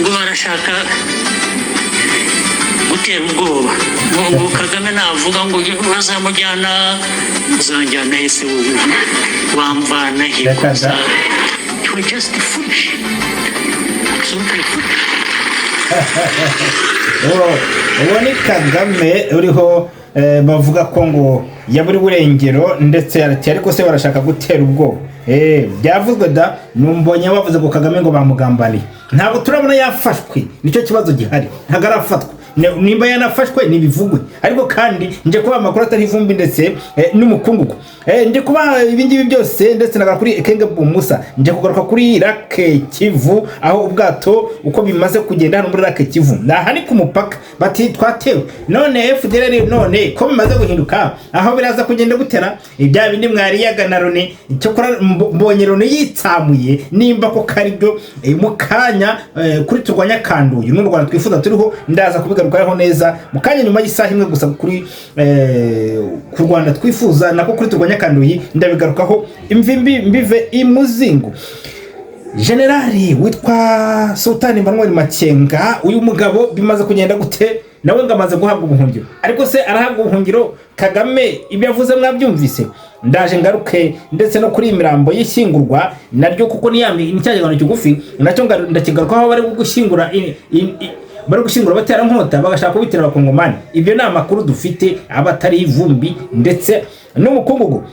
ngo barashaka gutera ubwoba ngo Kagame navuga ngo bazamujyana uzanjyana ese wowe wamvana he kuza you are just foolish absolutely foolish. uwo ni Kagame uriho bavuga ko ngo yaburi burengero ndetse ariko se barashaka gutera ubwoba. Byavuzwe da numbonye bavuze ngo Kagame ngo bamugambaniye, ntabwo turabona yafashwe, nicyo kibazo gihari, ntabwo arafatwa. Nimba yanafashwe nibivugwe, ariko kandi nje kuba amakuru atari ivumbi ndetse n'umukungugu. Nje kuba ibingibi byose ndetse naga kuri Ekenge Bumusa, nje kugaruka kuri Lake Kivu, aho ubwato uko bimaze kugenda hano muri Lake Kivu nahani ku mupaka bati twatewe none FDLR none ko bimaze guhinduka aho biraza kugenda gutera ibya bindi mwari yaganarone cyo kora mbonyerone yitsamuye nimba ko karibyo mukanya kuri turwanya kanduye n'u Rwanda twifuza turiho ndaza kubigarukaho neza mukanya nyuma y'isaha imwe gusa kuri ku Rwanda twifuza nako kuri turwanya kanduye ndabigarukaho imvimbi mbive imuzingo. Generali witwa Sultan Emmanuel Makenga, uyu mugabo bimaze kugenda gute nawe ngamaze guhabwa ubuhungiro, ariko se arahabwa ubuhungiro Kagame ibyo yavuze mwabyumvise. Ndaje ngaruke ndetse no kuri imirambo y'ishyingurwa naryo kuko nicyagano kigufi nacyo ndakigarukaho bari gushyingura bari gushyingura batera nkota bagashaka kubitira abakongomani. Ibyo ni amakuru dufite abatari ivumbi ndetse n'umukungugu.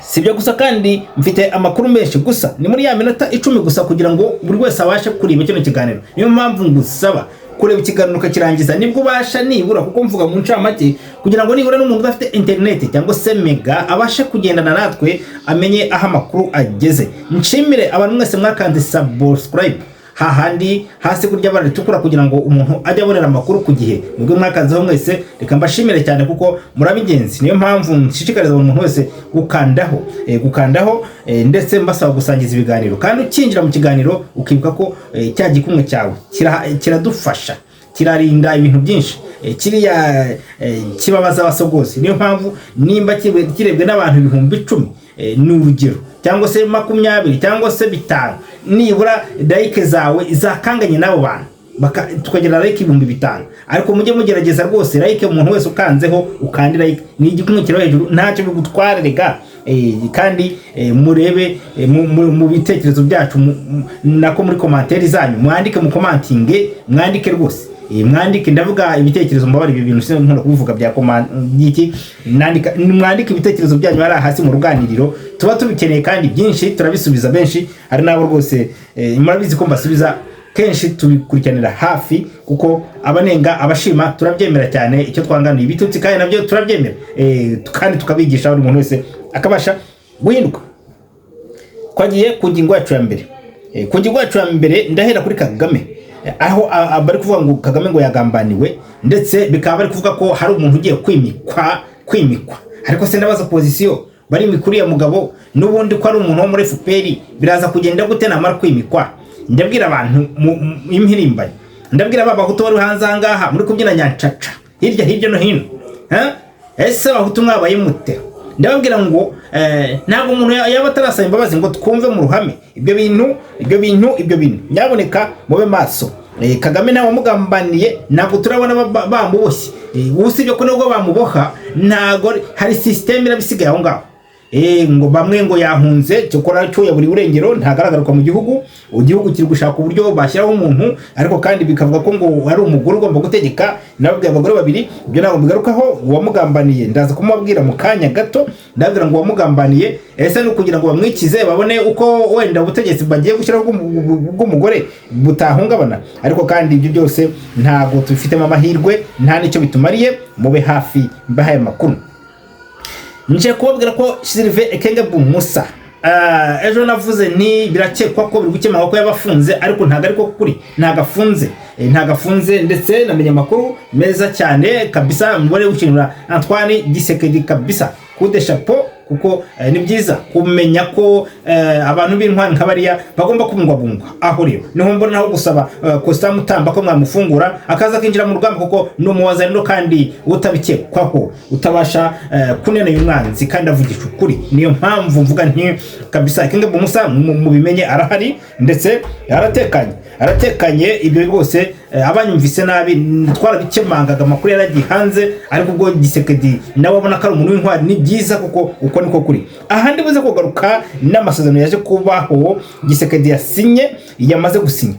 Sibyo gusa kandi mfite amakuru menshi gusa ni muri ya minota 10 gusa kugira ngo buri wese abashe kureba kino kiganiro. Niyo mpamvu ngusaba kureba ikiganiro kakirangiza nibwo basha nibura kuko mvuga mu ncamake kugira ngo nibura n'umuntu udafite internet cyangwa se mega abashe kugendana natwe amenye aho amakuru ageze. Nshimire abantu mwese mwakanze subscribe hahandi hasi kurya bara ritukura kugira ngo umuntu ajye abonera amakuru ku gihe. Nibwo mwakanzeho mwese reka mbashimire cyane kuko murabigenzi. Niyo mpamvu nshishikariza umuntu wese gukandaho ndetse mbasaba gusangiza ibiganiro kandi ukinjira mu kiganiro ukibuka ko cya gikumwe cyawe kiradufasha, kirarinda ibintu byinshi, kiriya kibabaza abasogozi. Niyo mpamvu nimba kirebwe n'abantu 10,000 ni urugero cyangwa se 20 cyangwa se 5 nibura like zawe izakanganye nabo bantu tukagira like 5,000, ariko mujye mugerageza rwose like umuntu wese ukanzeho ukandi like ni igikumwe kiro hejuru ntacyo bigutware rega. Kandi murebe mu bitekerezo byacu nako muri commentaire zanyu mwandike mu commenting mwandike rwose mwandike ndavuga ibitekerezo mbabari ibi bintu sino nkora kuvuga bya iki nandika mwandike ibitekerezo byanyu ari hasi mu ruganiriro tuba tubikeneye kandi byinshi turabisubiza benshi ari nabo rwose murabizi ko mbasubiza kenshi tubikurikiranira hafi kuko abanenga abashima turabyemera cyane icyo twanganiye ibitutsi kandi nabyo turabyemera kandi tukabigisha buri muntu wese akabasha guhinduka. Kwagiye ku ngingo yacu ya mbere ku ngingo yacu ya mbere ndahera kuri Kagame aho bari kuvuga ngo Kagame ngo yagambaniwe ndetse bikaba bari kuvuga ko hari umuntu ugiye kwimikwa ariko se ndabaza position bari mikuriye mugabo n'ubundi ko ari umuntu wo muri FPR biraza kugenda gute namara kwimikwa. Ndabwira abantu impirimbanyi ndabwira babahutu bari hanze angaha muri kubyina nyancaca hirya no hino ese bahutu mwabaye mute. Ndababwira ngo ntabwo umuntu yaba atarasaba imbabazi ngo twumve mu ruhame ibyo bintu nyaboneka mube maso. Kagame nawe mugambaniye ntabwo turabona bamuboshye usibye ko nubwo bamuboha ntago hari system irabisigaye aho ngaho ngo bamwe ngo yahunze cyokora cyo yaburi urengero ntagaragaruka mu gihugu kiri gushaka uburyo bashyiraho umuntu ariko kandi bikavuga ko ngo ari umugore ugomba gutegeka nababwiye abagore babiri ibyo ntabwo bigarukaho uwamugambaniye ndaza kumubwira mu kanya gato ndabwira ngo uwamugambaniye ese no kugira ngo bamwikize babone uko wenda ubutegetsi bagiye gushyiraho bw'umugore butahungabana ariko kandi ibyo byose ntabwo tubifitemo amahirwe nta nicyo bitumariye mube hafi mbahaye makuru. Nje kubabwira ko Sylvain Ekenge Bumusa ejo navuze ni birakekwa ko biri gukema ko yabafunze ariko ntago ariko kuri ntagafunze ndetse namenye makuru meza cyane kabisa mubare gukinura Antoine Gisekedi kabisa coup de chapeau kuko ni byiza kumenya ko abantu b'intwari nk'abariya bagomba kubungwabungwa. Aho rero niho mbona aho gusaba Costa Mutamba ko mwamufungura akaza kinjira mu rugamba, kuko ni umuwazaniro kandi utabikekwaho, utabasha kunena umwanzi kandi avugisha ukuri. Niyo mpamvu mvuga nti kabisa King Musa mu bimenye arahari ndetse aratekanye. Ibyo rwose abanyumvise nabi twarabikemangaga, amakuru yaragiye hanze, ariko ubwo Gisekedi nawe abona ko ari umuntu w'intwari ni byiza, kuko uko niko kuri. Ahandi buze kugaruka n'amasezerano yaje kubaho Gisekedi yasinye, yamaze gusinya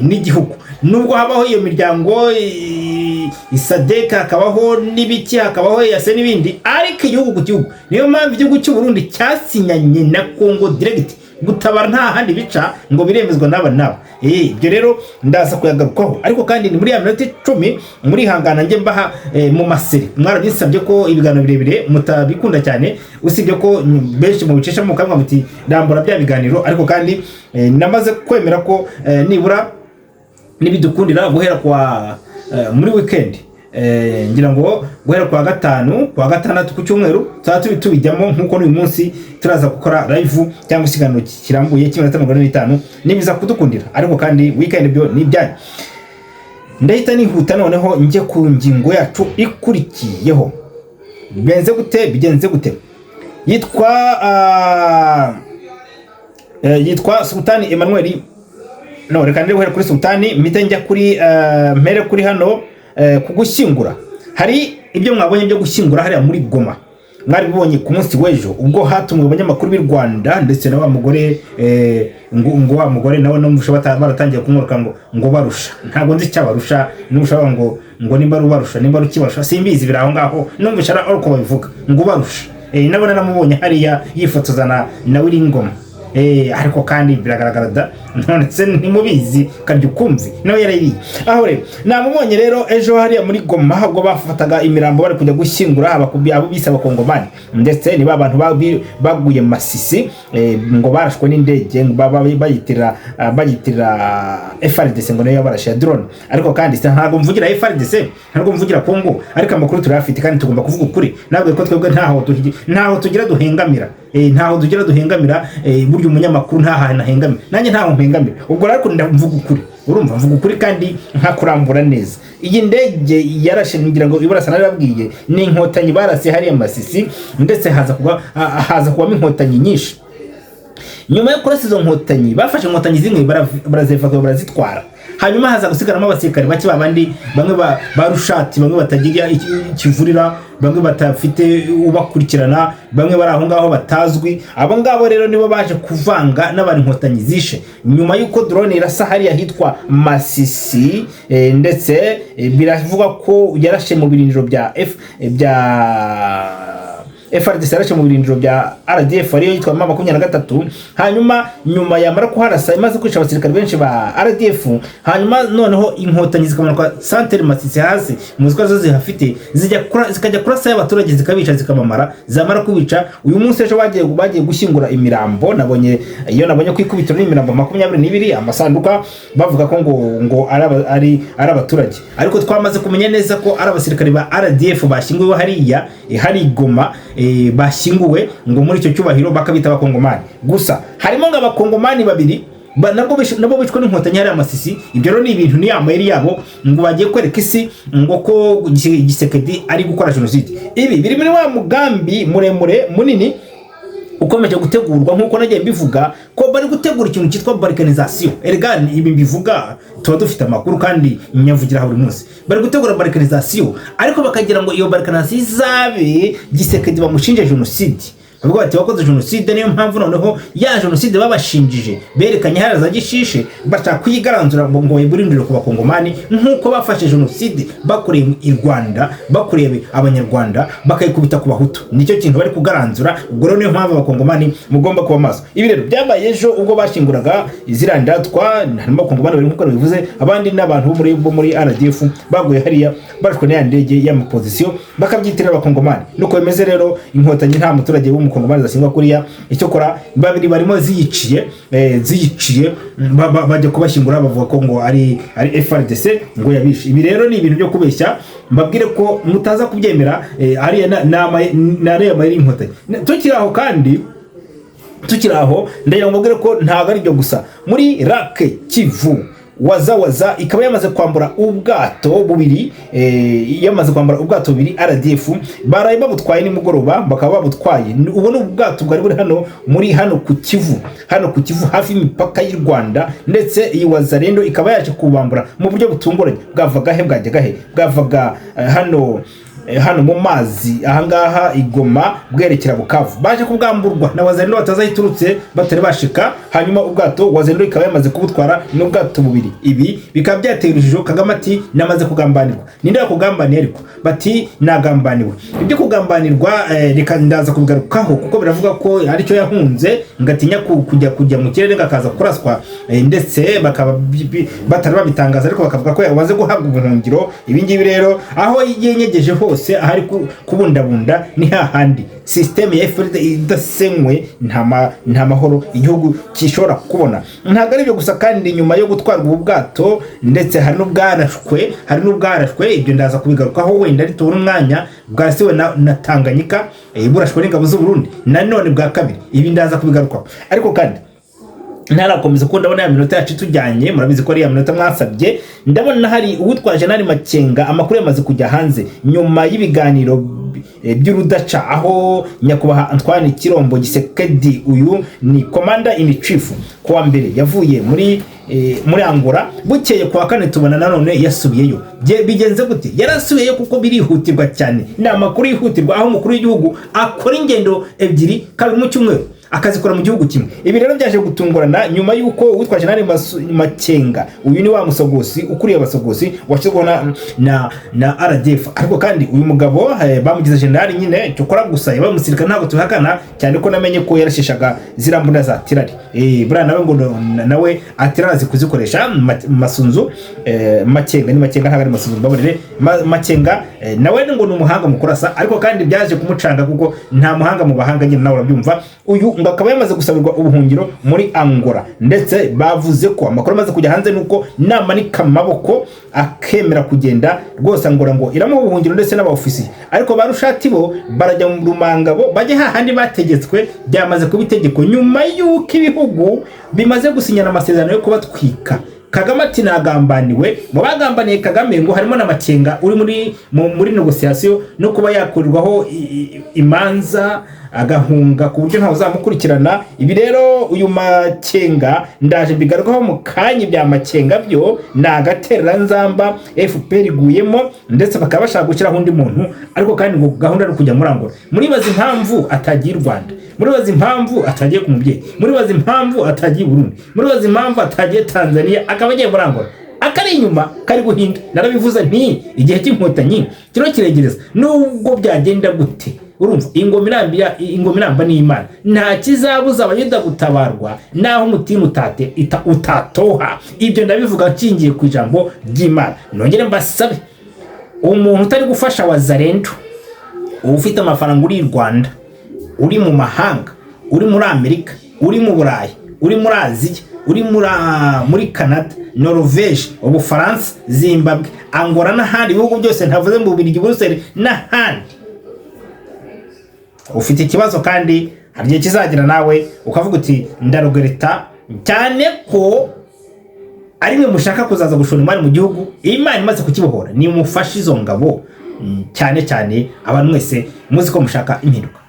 n'igihugu, nubwo habaho iyo miryango isadeka, hakabaho n'ibiki, hakabaho yase n'ibindi, ariko igihugu ku gihugu. Niyo mpamvu igihugu cy'u Burundi cyasinyanye na Congo direct gutabara nta handi bica ngo biremezwa n'aba. Ibyo rero ndaza kuyagarukaho, ariko kandi ni muri ya minota 10 muri hangana nge mbaha mu maseri. Mwarabyisabye ko ibiganiro birebire mutabikunda cyane, usibye ko benshi mu bicesha mu kamwa muti ndambura bya biganiro, ariko kandi namaze kwemera ko nibura nibidukundira guhera kwa muri weekend, ngira ngo guhera kwa gatanu kwa gatandatu ku cyumweru tubijyamo, nkuko n'uyu munsi turaza gukora live cyangwa ikiganiro kirambuye cy'iminota 45 nibiza kudukundira. Ariko kandi weekend byo ni byanyu. Ndahita nihuta noneho nje ku ngingo yacu ikurikiyeho. Bigenze gute yitwa Sultani Emmanuel. No, reka ndere kuri Sultani mpite njya kuri mpere kuri hano kugushyingura. Hari ibyo mwabonye byo gushyingura hariya muri Goma, mwari bibonye ku munsi w'ejo ubwo hatumwe abanyamakuru b'u Rwanda ndetse na wa mugore ngo wa mugore nawe n'umusha baratangiye kumwuruka ngo barusha. Ntabwo nzi cyabarusha, n'umusha ngo nimba rubarusha nimba rukibarusha simbizi, biraho ngaho numvisha ariko babivuga ngo barusha. Nabona namubonye hariya yifotozana na Wiringoma. Ariko kandi biragaragara da none se ntimubizi kandi ukumvi nawe yariri. Aho rero namubonye rero ejo hariya muri Goma, ubwo bafataga imirambo bari kujya gushyingura abo bisaba Kongomani, ndetse ni abantu baguye Masisi ngo barashwe n'indege bayitira FARDC ngo nayo barashe drone. Ariko kandi ntabwo mvugira FARDC, ntabwo mvugira Kongo, ariko amakuru turafite kandi tugomba kuvuga ukuri. Nabwo ko twebwe ntaho tugira duhengamira, ntaho tugira duhengamira. Buryo umunyamakuru ntaha nahengamira, nanjye ntaho mpengamira. Ubwo rero ndamvuga ukuri, urumva mvuga ukuri kandi nkakurambura neza. Iyi ndege yarashe ngira ngo iburasa narababwiye ni inkotanyi barase hariya Masisi, ndetse haza kuba inkotanyi nyinshi. Nyuma yo kurasa izo nkotanyi bafashe inkotanyi zimwe barazifata barazitwara, hanyuma haza gusigaramo abasirikare bake babandi, bamwe barushati, bamwe batagira ikivurira, bamwe batafite ubakurikirana, bamwe bari aho ngaho batazwi. Abo ngabo rero nibo baje kuvanga n'abari inkotanyi zishe nyuma yuko drone irasa hariya hitwa Masisi. Ndetse biravuga ko yarashe mu birindiro bya FARDC yarashe mu birindiro bya RDF ariyo yitwa 23. Hanyuma nyuma yamara kuharasa imaze kwica abasirikare benshi ba RDF, hanyuma noneho inkotanyi zikamanuka santere Masisi hasi muzika zo zihafite zikajya kurasa y'abaturage zikabica zikamamara. Zamara kubica uyu munsi ejo bagiye gushyingura imirambo. Nabonye kwikubitiro n'imirambo 22 amasanduka, bavuga ko ngo ari abaturage, ariko twamaze kumenya neza ko ari abasirikare ba RDF bashyinguwe hariya hari Goma, bashyinguwe ngo muri icyo cyubahiro bakabita abakongomani. Gusa harimo ngo abakongomani babiri nabo bicwa n'inkotanyi hariya Masisi. Ibyo rero ni ibintu ni amayeri yabo ngo bagiye kwereka isi ngo ko Gisekedi ari gukora jenoside. Ibi biri muri wa mugambi muremure munini ukomeje gutegurwa, nkuko nagiye mbivuga ko bari gutegura ikintu cyitwa balkanization. Erega ibi mbivuga tuba dufite amakuru kandi nyavugira buri munsi. Bari gutegura balkanization, ariko bakagira ngo iyo balkanization izabe Gisekedi bamushinje jenoside. Ubwo bati wakoze jenoside, niyo mpamvu noneho ya jenoside babashinjije berekanye haraza gishishe bashaka kuyigaranzura ngo bayiburindire ku bakongomani, nkuko bafashe jenoside bakoreye i Rwanda, bakoreye abanyarwanda bakayikubita ku bahutu. Nicyo kintu bari kugaranzura. Ubwo rero niyo mpamvu abakongomani mugomba kuba maso. Ibi rero byabaye ejo ubwo bashinguraga izirandatwa, harimo abakongomani bari nkuko bivuze, abandi n'abantu bo muri RDF baguye hariya barashwe n'ya ndege ya position bakabyitirira abakongomani. Nuko bimeze rero, inkotanyi nta muturage umukongomani zasingwa kuriya icyo kora babiri barimo ziyiciye bajya kubashyingura bavuga ko ngo ari FRDC ngo yabishe. Ibi rero ni ibintu byo kubeshya, mbabwire ko mutaza kubyemera ari nariya mayiri inkotanyi. Tukiri aho ndagira ngo mbabwire ko ntabwo ari byo gusa. Muri Lac Kivu waza ikaba yamaze kwambura ubwato bubiri RDF baraye babutwaye nimugoroba, bakaba babutwaye. Ubona ubwato bwari buri hano ku Kivu hafi y'imipaka y'u Rwanda, ndetse iyi Wazalendo ikaba yaje kubambura mu buryo butunguranye. Bwavaga hano mu mazi ahangaha Igoma bwerekera Bukavu, baje kubwamburwa na Wazalendo batazayiturutse batari bashika. Hanyuma ubwato Wazalendo ikaba yamaze kubutwara n'ubwato bubiri. Ibi bikaba byateye urujijo. Kagame ati namaze kugambanirwa. Ninde yakugambaniye? Ariko bati nagambaniwe. Ibyo kugambanirwa reka ndaza kubigarukaho kuko biravuga ko ari cyo yahunze, ngatinya kujya mu kirere ngakaza kuraswa, ndetse bakaba batari babitangaza, ariko bakavuga ko yabaze guhabwa ubuhungiro. Ibi ngibi rero aho yenyegeje hose ahari kubundabunda ni hahandi system ya FRD idasenywe nta mahoro igihugu kishobora kubona. Ntabwo ari byo gusa kandi nyuma yo gutwarwa ubu bwato, ndetse hari n'ubwarashwe ibyo ndaza kubigarukaho wenda ari tubona umwanya. Bwarasiwe na Tanganyika, burashwe n'ingabo z'u Burundi nanone bwa kabiri. Ibi ndaza kubigarukaho, ariko kandi ntarakomeza ko ndabona ya minota yacu tujyanye. Murabizi ko ari ya minota mwasabye. Ndabona hari uwitwaje nari Makenga, amakuru yamaze kujya hanze nyuma y'ibiganiro by'urudaca, aho nyakubahwa Antoine Kirombo Gisekedi, uyu ni commander in chief, kuwa mbere yavuye muri Angola, bukeye kuwa kane tubona nanone yasubiyeyo. Bigenze gute? Yarasubiyeyo kuko birihutirwa cyane, ni amakuru yihutirwa, aho umukuru w'igihugu akora ingendo ebyiri kabiri mu cyumweru akazikora mu gihugu kimwe. Ibi rero byaje gutungurana nyuma yuko witwaje nari Makenga, uyu ni wa musogosi ukuriye abasogosi washyizweho na RDF. Ariko kandi uyu mugabo bamugize generali nyine cyokora gusa bamusirika, ntabwo tuhakana cyane ko namenye ko yarasheshaga zirambunda za tirari. Bura nawe ngo nawe atirazi kuzikoresha Masunzu. Makenga ntabwo ari Masunzu, baborere Makenga nawe ngo ni umuhanga mu kurasa, ariko kandi byaje kumucanga kuko nta muhanga mu bahanga nyine, nawe urabyumva. Uyu ngo akaba yamaze gusabirwa ubuhungiro muri Angola, ndetse bavuze ko amakuru amaze kujya hanze nuko namanika amaboko akemera kugenda rwose Angola ngo iramuha ubuhungiro ndetse n'abaofisi. Ariko barushati bo barajya mu Rumangabo, bajye hahandi bategetswe, byamaze kuba itegeko nyuma y'uko ibihugu bimaze gusinyana amasezerano yo kubatwika. Kagame ati nagambaniwe. Mu bagambaniye Kagame ngo harimo na Makenga uri muri negotiation no kuba yakurirwaho imanza agahunga ku buryo ntawe uzamukurikirana. Ibi rero uyu Makenga ndaje bigarukaho mu kanya. Bya Makenga byo nagaterera nzamba FPR iguyemo, ndetse bakaba bashaka gushyiraho undi muntu, ariko kandi ngo gahunda ari kujya muri Angola. Muribaza impamvu atagiye Rwanda, muribaza impamvu atagiye ku mubyeyi, muribaza impamvu atagiye Burundi, muribaza impamvu atagiye Tanzania, akaba agiye muri Angola. Akari inyuma kari guhinda. Narabivuze nti igihe cy'inkotanyi kiro kiregereza, nubwo byagenda gute. Urumva ingoma iramba ni Imana, nta kizabuza abayuda gutabarwa naho umutima utatoha. Ibyo ndabivuga nshingiye ku ijambo ry'Imana. Nongere mbasabe umuntu utari gufasha Wazalendo, ufite amafaranga uri Rwanda, uri mu mahanga, uri muri Amerika, uri mu Burayi, uri muri Aziya, uri muri Canada, Norvège, Ubufaransa, Zimbabwe, Angola n'ahandi bihugu byose ntavuze mu Bubiligi, Bruxelles n'ahandi, ufite ikibazo kandi hari igihe kizagira nawe ukavuga uti ndarogereta, cyane ko ari mwe mushaka kuzaza gushora imari mu gihugu Imana imaze kukibohora. Ni mufashe izo ngabo cyane abantu mwese muzi ko mushaka impinduka.